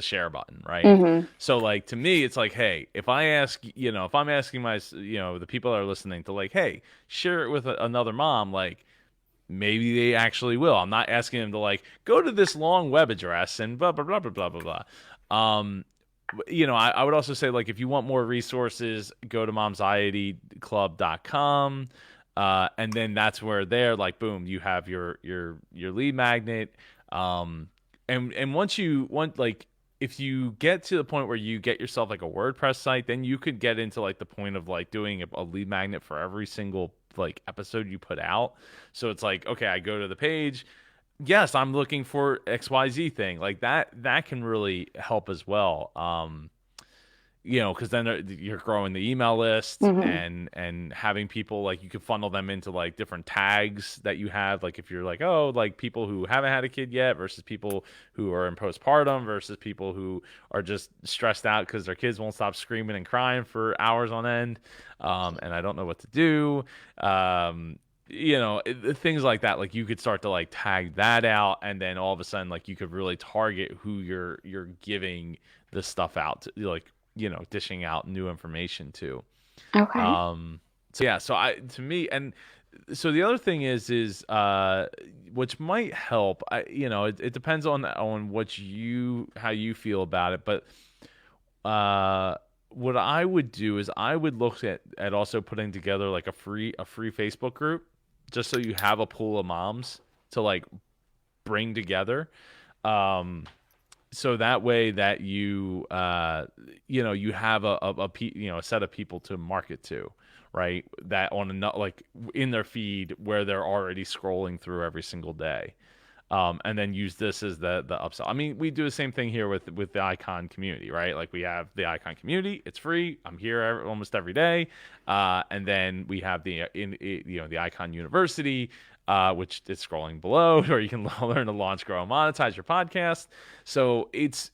share button, right? Mm-hmm. So like to me, it's like, hey, if I'm asking my, the people that are listening to like, hey, share it with another mom, like maybe they actually will. I'm not asking them to like go to this long web address and blah blah blah blah blah blah blah. I would also say like if you want more resources, go to momxietyclub.com. And then that's where there, like, boom, you have your lead magnet. And once you want, like, if you get to the point where you get yourself like a WordPress site, then you could get into like the point of like doing a lead magnet for every single like episode you put out. So it's like, okay, I go to the page. Yes, I'm looking for XYZ thing. Like that can really help as well. Because then you're growing the email list, Mm-hmm. and having people, like, you can funnel them into like different tags that you have, like if you're like, oh, like people who haven't had a kid yet versus people who are in postpartum versus people who are just stressed out because their kids won't stop screaming and crying for hours on end, and I don't know what to do. Things like that, like you could start to like tag that out, and then all of a sudden like you could really target who you're giving this stuff out to, like, dishing out new information to. Okay. So yeah, so so the other thing is which might help. It depends on how you feel about it, but what I would do is I would look at also putting together like a free Facebook group, just so you have a pool of moms to like bring together. So that way that you you have a set of people to market to, right? That on like in their feed where they're already scrolling through every single day. and then use this as the upsell. I mean, we do the same thing here with the Icon community, right? Like we have the Icon community, it's free. I'm here almost every day, and then we have the the Icon University, which is scrolling below, where you can learn to launch, grow, and monetize your podcast. So it's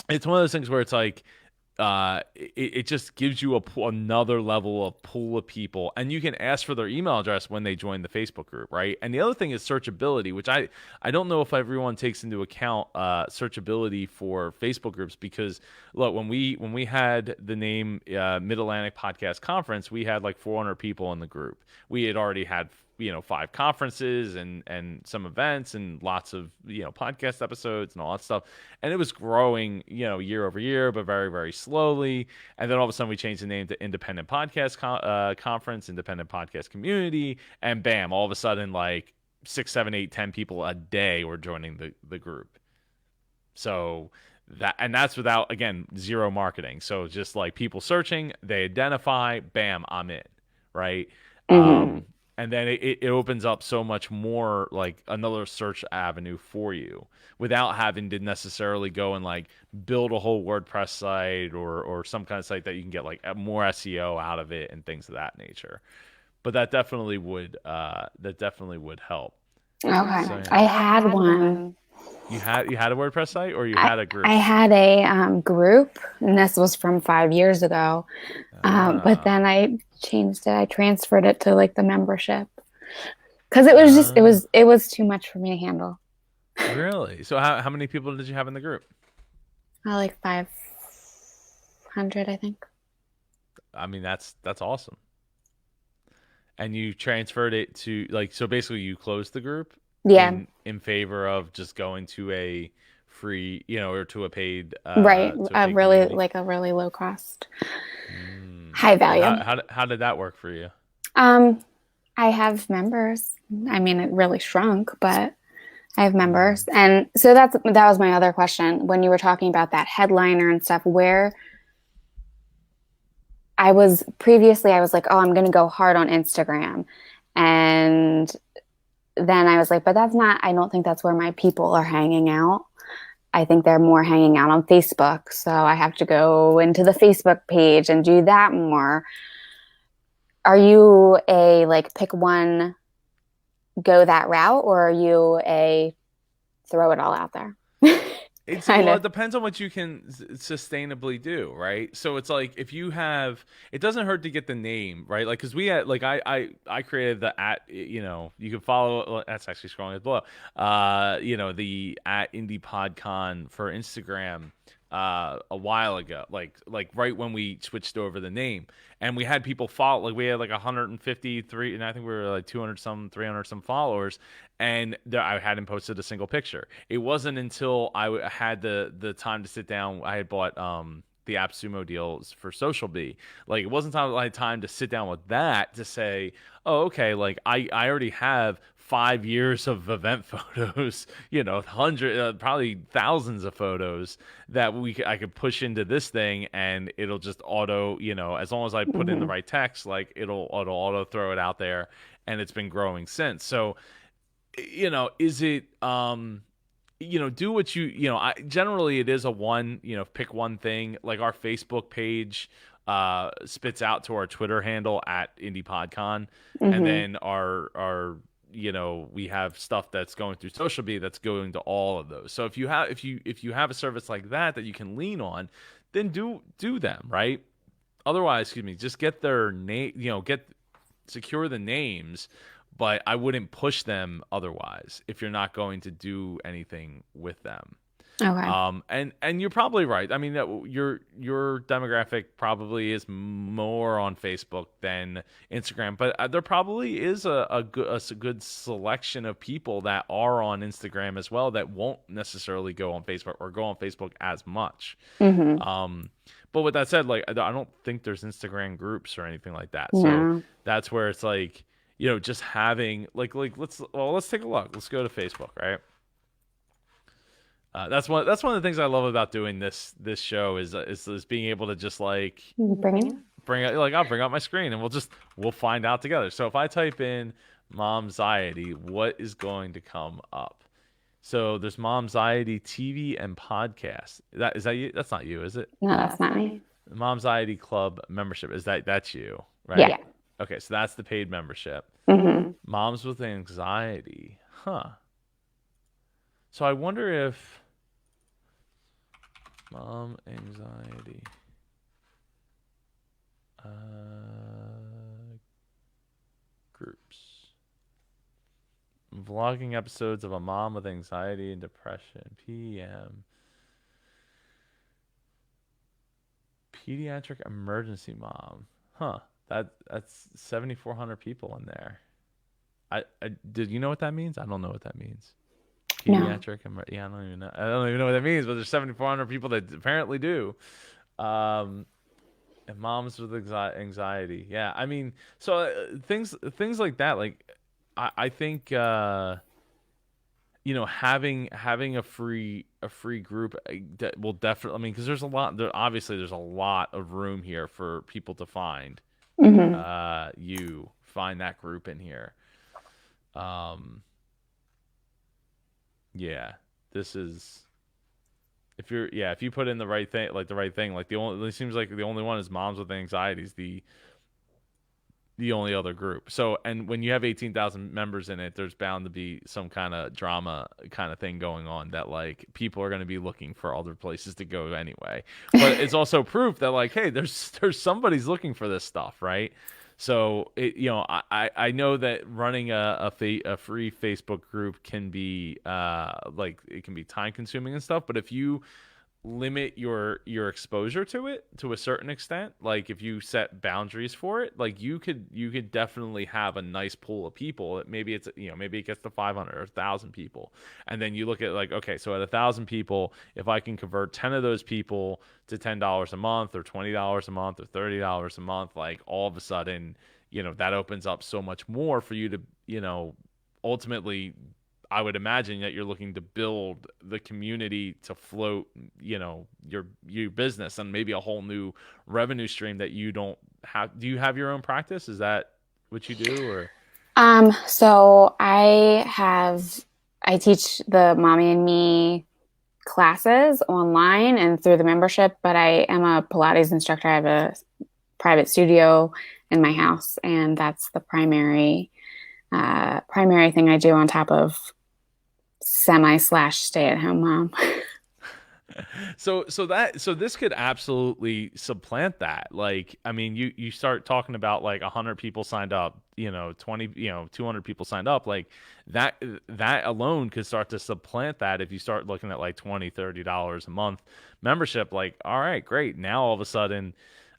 one of those things where it's like it just gives you another level of pool of people, and you can ask for their email address when they join the Facebook group, right? And the other thing is searchability, which I don't know if everyone takes into account searchability for Facebook groups, because look, when we had the name Mid Atlantic Podcast Conference, we had like 400 people in the group. We had already had 5 conferences and some events and lots of podcast episodes and all that stuff, and it was growing year over year, but very, very slowly. And then all of a sudden we changed the name to Independent Podcast Conference, Independent Podcast Community, and bam, all of a sudden like 6, 7, 8, 10 people a day were joining the group. So that's without, again, zero marketing. So just like people searching, they identify, bam, I'm in, right? And then it opens up so much more, like another search avenue for you, without having to necessarily go and like build a whole WordPress site or some kind of site that you can get like more SEO out of it and things of that nature. But that definitely would help. Okay. So, yeah. I had one. You had a WordPress site, or you had a group? I had a group, and this was from 5 years ago. But then I changed it. I transferred it to like the membership, because it was just it was too much for me to handle. Really? So how many people did you have in the group? Like 500, I think. I mean, that's awesome. And you transferred it to so basically you closed the group. Yeah. In favor of just going to a free, or to a paid, right, a really community. like a really low cost, high value. How did that work for you? I have members. I mean, it really shrunk, but I have members, and so that was my other question when you were talking about that headliner and stuff. Where I was previously, I was like, oh, I'm going to go hard on Instagram, and then I was like, but I don't think that's where my people are hanging out. I think they're more hanging out on Facebook. So I have to go into the Facebook page and do that more. Are you a pick one, go that route, or are you a throw it all out there? It depends on what you can sustainably do, right? So it's like if you have, it doesn't hurt to get the name, right? Like, because we had, I created the you can follow, that's actually scrolling below, the @IndiePodCon for Instagram a while ago, like right when we switched over the name, and we had people follow, we had 153, and I think we were 200 some, 300 some followers, and I hadn't posted a single picture. It wasn't until I had the time to sit down. I had bought the AppSumo deals for Social Bee. It wasn't until I had time to sit down with that to say, oh, okay, I already have 5 years of event photos, probably thousands of photos that I could push into this thing, and it'll just auto, as long as I put in the right text, it'll auto throw it out there, and it's been growing since. So, is it, do what generally it is a one, pick one thing. Like our Facebook page spits out to our Twitter handle @IndiePodCon, and then our we have stuff that's going through Social Bee that's going to all of those. So if you have a service like that you can lean on, then do them, right? Otherwise, just get their name, secure the names, but I wouldn't push them otherwise if you're not going to do anything with them. Okay. And you're probably right. I mean, that your demographic probably is more on Facebook than Instagram, but there probably is a good selection of people that are on Instagram as well that won't necessarily go on Facebook or go on Facebook as much. But with that said, I don't think there's Instagram groups or anything like that. So that's where it's just having let's take a look. Let's go to Facebook, right? That's one of the things I love about doing this show is being able to just bring it. I'll bring up my screen and we'll find out together. So if I type in Momxiety, what is going to come up? So there's Momxiety TV and podcast. Is that you? That's not you, is it? No, that's not me. Momxiety Club membership. That's you, right? Yeah. Okay, so that's the paid membership. Mm-hmm. Moms with anxiety. Huh. So I wonder if mom anxiety groups. Vlogging episodes of a mom with anxiety and depression. PM. Pediatric emergency mom. Huh. That's 7,400 people in there. I did you know what that means? I don't know what that means. Pediatric yeah, I don't even know. I don't even know what that means, but there's 7,400 people that apparently do. And moms with anxiety. Yeah, I mean, so things like that. Like, I think having a free group that will definitely. I mean, because there's a lot. Obviously there's a lot of room here for people to find. Mm-hmm. You find that group in here. Yeah, this is. If you put in the right thing, it seems like the only one is moms with anxieties, the only other group. So, and when you have 18,000 members in it, there's bound to be some kind of drama kind of thing going on that like people are going to be looking for other places to go anyway. But it's also proof that like, hey, there's somebody's looking for this stuff, right? So I know that running a free Facebook group can be like it can be time consuming and stuff, but if you limit your exposure to it to a certain extent, like if you set boundaries for it, like you could definitely have a nice pool of people. Maybe it's maybe it gets to 500 or 1,000 people, and then you look at like, okay, so at 1,000 people, if I can convert 10 of those people to $10 a month or $20 a month or $30 a month, like all of a sudden that opens up so much more for you to ultimately. I would imagine that you're looking to build the community to float, your business and maybe a whole new revenue stream that you don't have. Do you have your own practice? Is that what you do, or? So I teach the Mommy and Me classes online and through the membership, but I am a Pilates instructor. I have a private studio in my house, and that's the primary thing I do on top of semi/stay-at-home mom. So this could absolutely supplant that. Like, I mean, you start talking about like 100 people signed up, 20, 200 people signed up, like that alone could start to supplant that. If you start looking at like $20-$30 a month membership, like, all right, great. Now all of a sudden,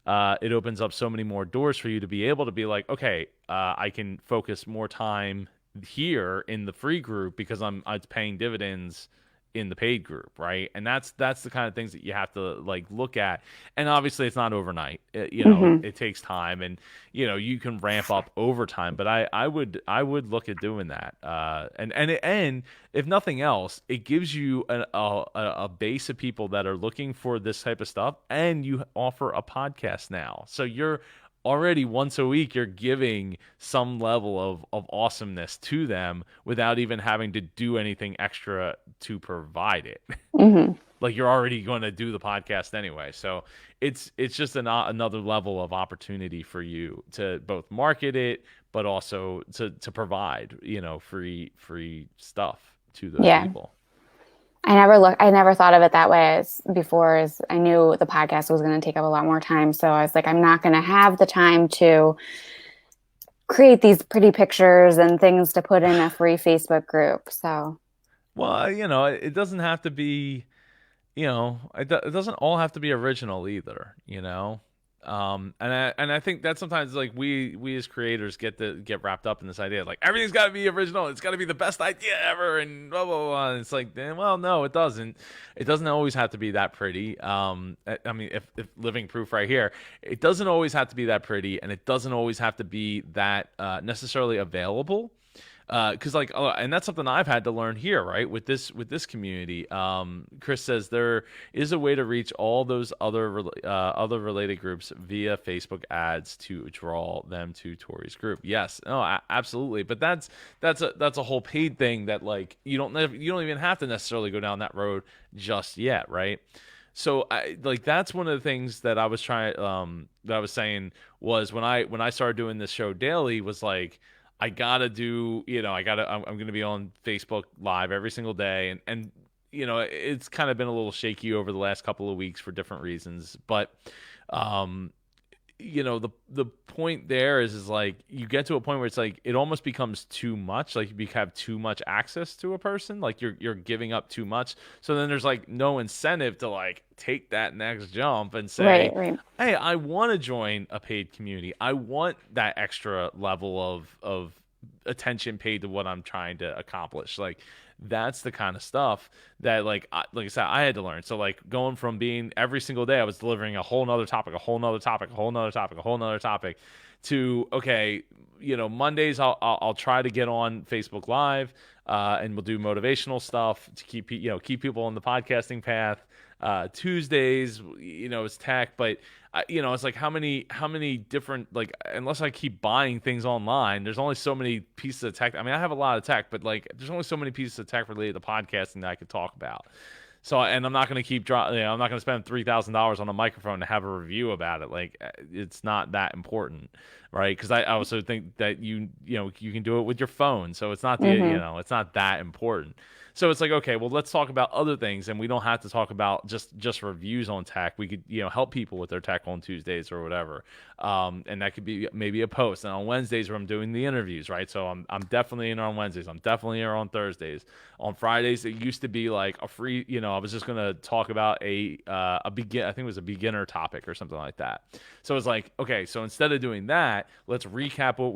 it opens up so many more doors for you to be able to be like, okay, I can focus more time here in the free group because I'm paying dividends in the paid group, right? And that's the kind of things that you have to like look at. And obviously it's not overnight. It takes time, and you can ramp up over time, but I would look at doing that. And if nothing else, it gives you a base of people that are looking for this type of stuff, and you offer a podcast now. So you're already once a week you're giving some level of awesomeness to them without even having to do anything extra to provide it. Mm-hmm. Like you're already going to do the podcast anyway. So it's just another level of opportunity for you to both market it, but also to provide, free stuff to those people. I never thought of it that way before. As I knew the podcast was going to take up a lot more time. So I was like, I'm not going to have the time to create these pretty pictures and things to put in a free Facebook group. So, well, it doesn't have to be, it doesn't all have to be original either, and I think that sometimes like we as creators get wrapped up in this idea like everything's got to be original, it's got to be the best idea ever, and blah blah blah. And it's like, well, no, it doesn't. It doesn't always have to be that pretty. I mean, if living proof right here, it doesn't always have to be that pretty, and it doesn't always have to be that necessarily available. Because like, and that's something I've had to learn here, right? With this community. Chris says there is a way to reach all those other related groups via Facebook ads to draw them to Tori's group. Yes, no, absolutely. But that's a whole paid thing that like you don't even have to necessarily go down that road just yet, right? So that's one of the things that I was saying was when I started doing this show daily was like I gotta do, I'm gonna be on Facebook Live every single day, and it's kind of been a little shaky over the last couple of weeks for different reasons, but um, the point there is like you get to a point where it's like it almost becomes too much, like you have too much access to a person, like you're giving up too much, so then there's like no incentive to like take that next jump and say, Right. hey, I want to join a paid community, I want that extra level of attention paid to what I'm trying to accomplish. Like that's the kind of stuff that like I said, I had to learn. So like going from being every single day I was delivering a whole nother topic, a whole nother topic, a whole nother topic, a whole nother topic, to okay, Mondays I'll try to get on Facebook Live, and we'll do motivational stuff to keep people on the podcasting path. Tuesdays, it's tech, but it's like how many different, like, unless I keep buying things online, there's only so many pieces of tech. I mean, I have a lot of tech, but like there's only so many pieces of tech related to podcasting that I could talk about. So, and I'm not going to I'm not going to spend $3,000 on a microphone to have a review about it. Like, it's not that important, right? Because I also think that you can do it with your phone, so it's not it's not that important. So it's like, okay, well, let's talk about other things, and we don't have to talk about just reviews on tech. We could help people with their tech on Tuesdays or whatever, and that could be maybe a post. And on Wednesdays where I'm doing the interviews, right? So I'm definitely in on Wednesdays. I'm definitely here on Thursdays. On Fridays, it used to be like a free, I was just gonna talk about I think it was a beginner topic or something like that. So it's like, okay, so instead of doing that, let's recap what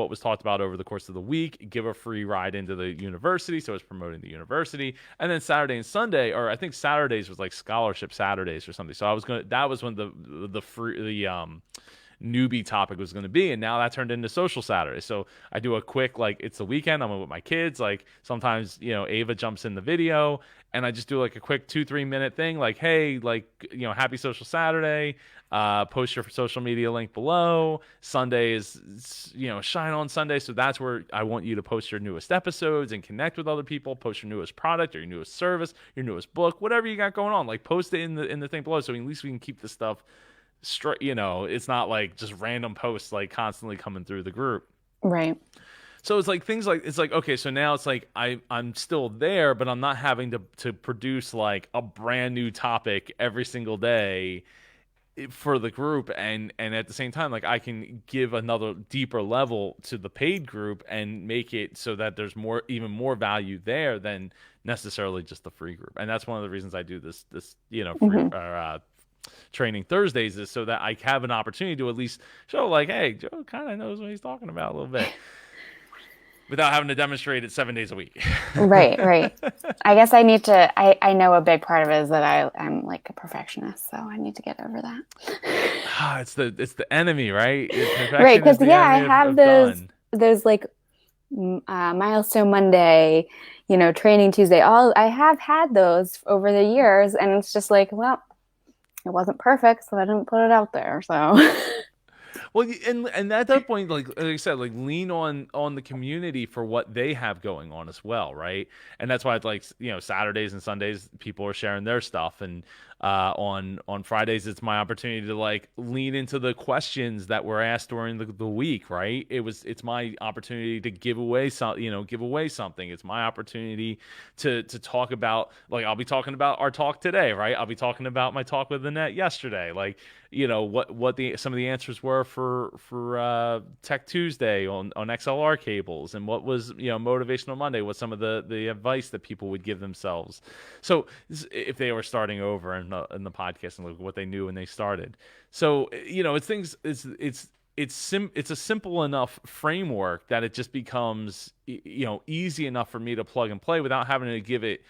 was talked about over the course of the week, give a free ride into the university, so it's promoting the university, and then Saturday and Sunday, or I think Saturdays was like scholarship Saturdays or something. So that was when the newbie topic was going to be, and now that turned into social Saturday. So I do a quick, like, it's the weekend, I'm with my kids, like sometimes Ava jumps in the video, and I just do like a quick 2-3 minute thing, like, hey, like, happy social Saturday, post your social media link below. Sunday is Shine On Sunday, so that's where I want you to post your newest episodes and connect with other people, post your newest product or your newest service, your newest book, whatever you got going on, like post it in the thing below, so at least we can keep this stuff straight. It's not like just random posts like constantly coming through the group. Right. So it's like things like, it's like, okay, so now it's like I'm still there, but I'm not having to produce like a brand new topic every single day for the group, and at the same time, like, I can give another deeper level to the paid group and make it so that there's even more value there than necessarily just the free group. And that's one of the reasons I do this free training Thursdays, is so that I have an opportunity to at least show, like, hey, Joe kind of knows what he's talking about a little bit without having to demonstrate it 7 days a week. Right. I guess I need to, I know a big part of it is that I'm like a perfectionist, so I need to get over that. It's the enemy, right? Right, because I have those like milestone Monday, training Tuesday. I have had those over the years, and it's just like, well, it wasn't perfect, so I didn't put it out there. So, well, and at that point, like I said, like, lean on the community for what they have going on as well, right? And that's why it's like, Saturdays and Sundays people are sharing their stuff, and on Fridays it's my opportunity to like lean into the questions that were asked during the week, right? It's my opportunity to give away something. It's my opportunity to talk about, like, I'll be talking about our talk today, right? I'll be talking about my talk with Annette yesterday, like, what some of the answers were for Tech Tuesday on XLR cables, and what was Motivational Monday, what some of the advice that people would give themselves, so if they were starting over in the podcast, and look what they knew when they started. So it's a simple enough framework that it just becomes easy enough for me to plug and play without having to give it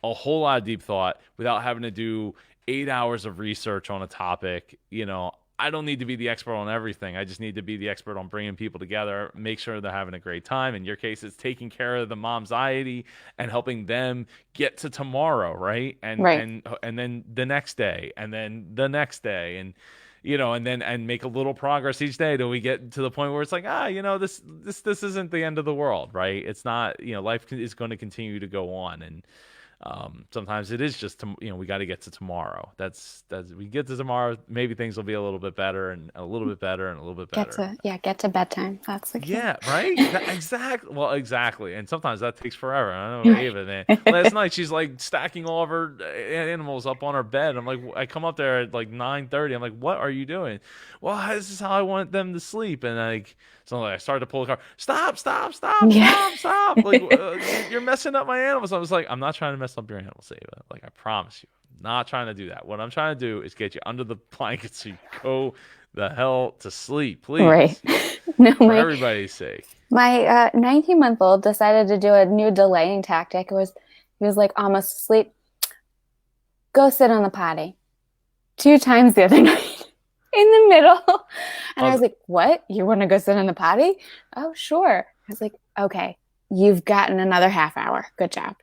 a whole lot of deep thought, without having to do 8 hours of research on a topic. I don't need to be the expert on everything. I just need to be the expert on bringing people together, make sure they're having a great time. In your case, it's taking care of the momxiety and helping them get to tomorrow, right? Right. And then the next day, and then the next day, and and make a little progress each day till we get to the point where it's like, this isn't the end of the world, right? It's not, life is going to continue to go on, and sometimes it is just we got to get to tomorrow. That's we get to tomorrow, maybe things will be a little bit better and a little bit better and a little bit better. Get to bedtime. That's the key. Yeah, right. Exactly. Well, exactly. And sometimes that takes forever. I know Ava, man. Last night she's like stacking all of her animals up on her bed. I'm like, I come up there at like 9:30. I'm like, what are you doing? Well, this is how I want them to sleep. And so I started to pull the car. Stop! Like, you're messing up my animals. I was like, I'm not trying to mess up your animals, Ava. Like, I promise you, I'm not trying to do that. What I'm trying to do is get you under the blanket so you go the hell to sleep, please. Right. No, for everybody's sake. My 19-month-old decided to do a new delaying tactic. He was like almost asleep. Go sit on the potty. 2 times the other night in the middle. And I was like, what? You want to go sit on the potty? Oh, sure. I was like, okay, you've gotten another half hour. Good job.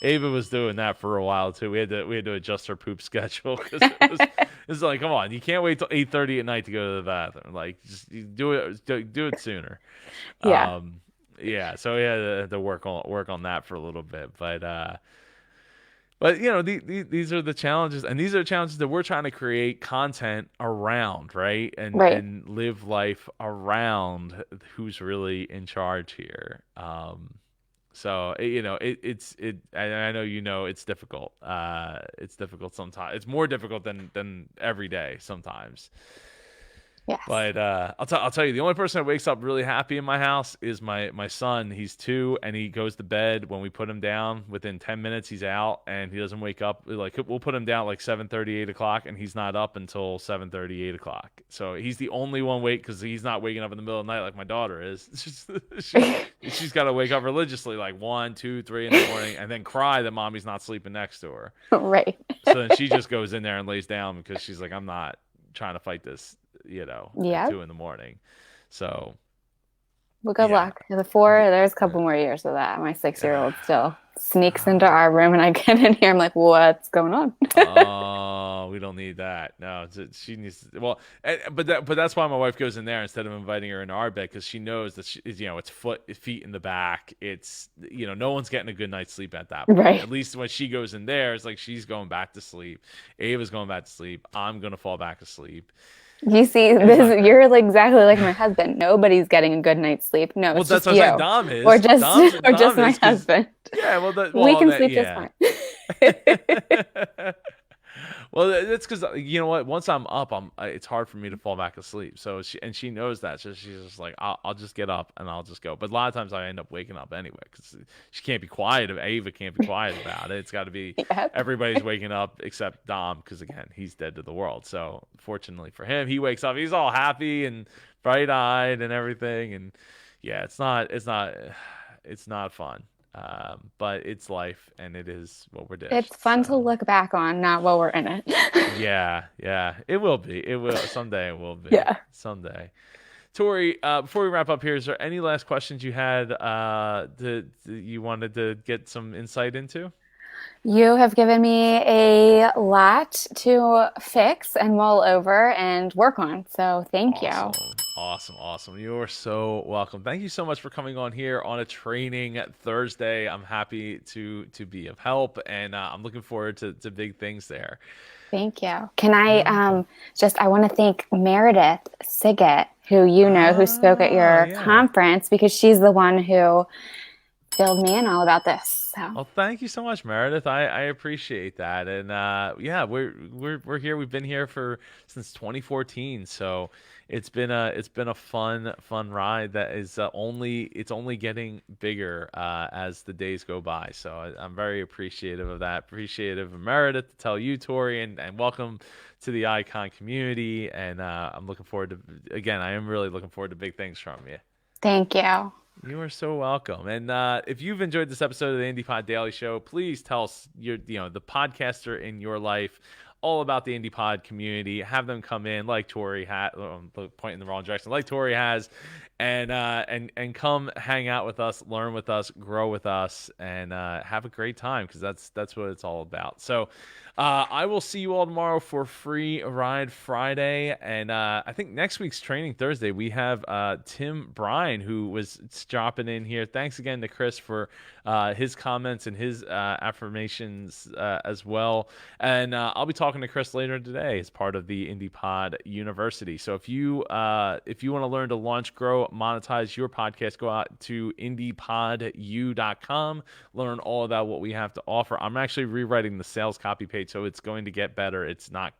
Ava was doing that for a while too. We had to adjust her poop schedule because it was like, come on, you can't wait till 8:30 at night to go to the bathroom. Like, just do it sooner. Yeah. Yeah. So we had to work on that for a little bit, but these are the challenges, and these are the challenges that we're trying to create content around, right? And live life around who's really in charge here. So I know it's difficult. It's difficult sometimes. It's more difficult than every day sometimes. Yes. But I'll tell you, the only person that wakes up really happy in my house is my son. He's 2, and he goes to bed when we put him down. Within 10 minutes, he's out, and he doesn't wake up. Like, we'll put him down like 7:30, 8 o'clock, and he's not up until 7:30, 8 o'clock. So he's the only one because he's not waking up in the middle of the night like my daughter is. She's got to wake up religiously like 1, 2, 3 in the morning, and then cry that mommy's not sleeping next to her. Right. So then she just goes in there and lays down because she's like, I'm not trying to fight this. At 2 in the morning. So, well, good luck. The 4, there's a couple more years of that. My 6-year-old still sneaks into our room, and I get in here. I'm like, what's going on? Oh, we don't need that. No, she needs. Well, but that's why my wife goes in there instead of inviting her into our bed, because she knows that it's feet in the back. It's no one's getting a good night's sleep at that point. Right. At least when she goes in there, it's like she's going back to sleep. Ava's going back to sleep. I'm gonna fall back asleep. You see, you're exactly like my husband. Nobody's getting a good night's sleep. No, it's that's just what you. Dom is. Or just my husband. Yeah, we can sleep just fine. Well, it's because you know what? Once I'm up, it's hard for me to fall back asleep. So she knows that. So she's just like, I'll just get up and I'll just go. But a lot of times I end up waking up anyway because she can't be quiet. Ava can't be quiet about it. It's got to be everybody's waking up except Dom, because again, he's dead to the world. So fortunately for him, he wakes up. He's all happy and bright eyed and everything. And yeah, it's not fun. But it's life, and it is what we're doing. It's fun to look back on, not while we're in it. Yeah, it will be. It will someday. It will be. Yeah, someday. Tori, before we wrap up here, is there any last questions you had that you wanted to get some insight into? You have given me a lot to fix and mull over and work on. So thank you. Awesome. You are so welcome. Thank you so much for coming on here on a training Thursday. I'm happy to be of help, and I'm looking forward to big things there. Thank you. Can I I want to thank Meredith Siggett, who spoke at your conference, because she's the one who filled me in all about this. So. Well, thank you so much, Meredith. I appreciate that, and we're here. We've been here since 2014, so it's been a fun ride that is only getting bigger as the days go by. So I'm very appreciative of that. Appreciative of Meredith to tell you, Tori, and welcome to the Icon community. And I'm looking forward to, again, I am really looking forward to big things from you. Thank you. You are so welcome. And if you've enjoyed this episode of the Indie Pod Daily Show, please tell us the podcaster in your life all about the Indie Pod community. Have them come in like Tori had, pointing in the wrong direction, like Tori has, and come hang out with us, learn with us, grow with us, and have a great time, because that's what it's all about. So I will see you all tomorrow for Free Ride Friday, and I think next week's Training Thursday we have Tim Bryan, who was dropping in here. Thanks again to Chris for his comments and his affirmations as well. And I'll be talking to Chris later today as part of the IndiePod University. So if you want to learn to launch, grow, monetize your podcast, go out to indiepodu.com, learn all about what we have to offer. I'm actually rewriting the sales copy page, so it's going to get better. It's not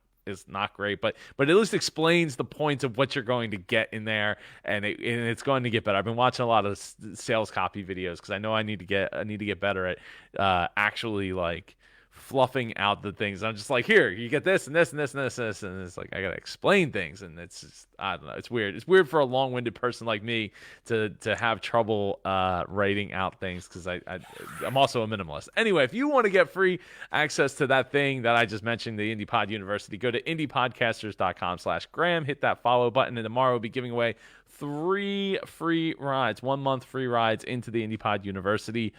great, but at least explains the points of what you're going to get in there, and it's going to get better. I've been watching a lot of sales copy videos because I know I need to get better at actually like fluffing out the things. I'm just like, here, you get this and this and this and this and this, and it's like I gotta explain things, and it's just, I don't know, it's weird. It's weird for a long-winded person like me to have trouble writing out things, because I'm also a minimalist. Anyway, if you want to get free access to that thing that I just mentioned, the IndiePod University, go to indiepodcasters.com/Graham, hit that follow button, and tomorrow we'll be giving away 3 free rides, 1 month free rides into the IndiePod University.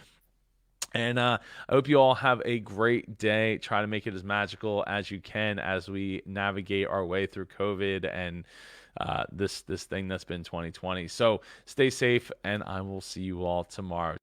And I hope you all have a great day. Try to make it as magical as you can as we navigate our way through COVID and this thing that's been 2020. So stay safe, and I will see you all tomorrow.